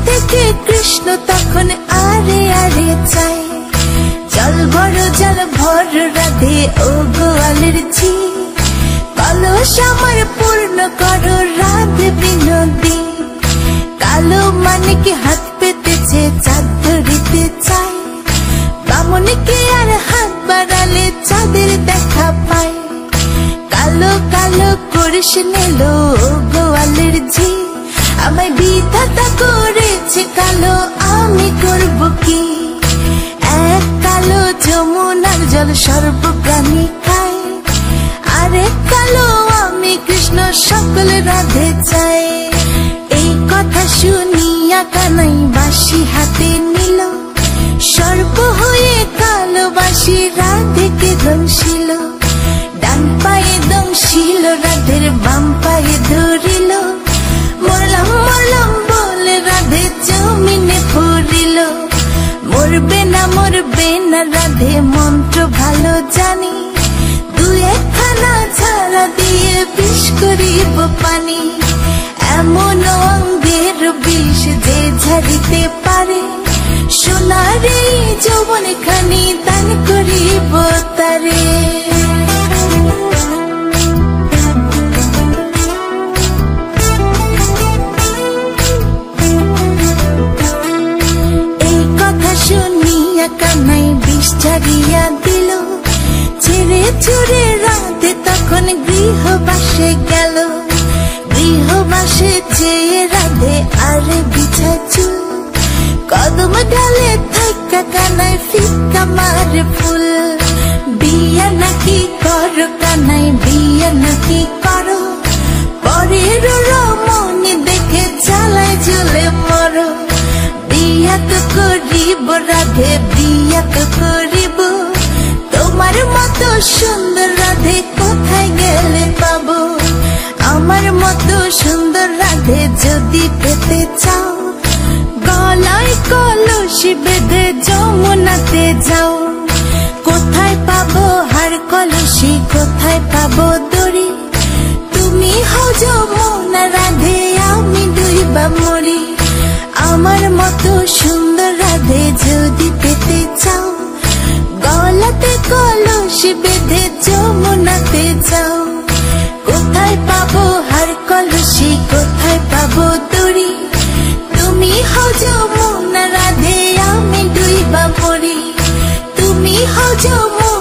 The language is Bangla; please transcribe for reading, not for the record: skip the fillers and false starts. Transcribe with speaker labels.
Speaker 1: থেকে কৃষ্ণ তখন আরে আরে চাই, জল ভর রাধে ও গোয়ালের ঝি, কলস আমার পূর্ণ করো রাধে বিনোদী। কালো মানিকে হাত পেতেছে চাঁদ ধরিতে চাই, বামুনকে আর হাত বাড়ালে চাঁদের দেখা পায়। কালো কালো করিস নিলো গোয়ালের ঝি, আমায় বিধাতা করেছে কালো, আমি করব কি? এক কালো যমুনার জল সর্বপ্রাণী খায়, আরেক কালো আমি কৃষ্ণ সকল রাধে চাই। এই কথা শুনিয়া কানাই বাঁশি হাতে নিল, সর্প হয়ে কালো বাঁশি রাধেকে দংশিল। ডান পায়ে দংশিল রাধের বাম পায়ে ধরিল, মরলাম মরলাম বলে রাধে জমিনে পড়িল। মরবে না রাধে মন্ত্র ভালো জানি, দু একখানা ঝাড়া দিয়ে বিষ করিব পানি। এমন অঙ্গের বিষ যে ঝাড়িতে পারে, সোনার এই যৌবন খানি দান করিব তারে। কানাই বিষ ঝাড়িয়া দিল, ছেড়ে ছুড়ে রাধে তখন গৃহবাসে গেল। গৃহবাসে চেয়ে রাধে আরে বিছা চুল, কদম ডালে থাকা কানাই ফিকা মারে ফুল। বিয়া নাকি করো কানাই বিয়া নাকি করো, পরের রমণী দেখে জ্বালায় জ্বলে মরো। বিয়া তো করিব রাধে বিয়া তো করিব, তোমার মতো সুন্দর রাধে কোথায় গেলে পাবো? আমার মতো সুন্দর রাধে যদি পেতে চাও, গলায় কলসি বেঁধে যমুনাতে যাও। কোথায় পাবো হার কলসি, কোথায় পাবো দড়ি? তুমি হও যমুনা রাধে, আমি ডুইবা মরি। আমার মতো সুন্দর রাধে যদি পেতে চাও, গলাতে কলসি বেঁধে যমুনাতে যাও। কোথায় পাবো হার কলসি, কোথায় পাবো দড়ি? তুমি হও যমুনা রাধে, আমি ডুইবা মরি। তুমি হও যমুনা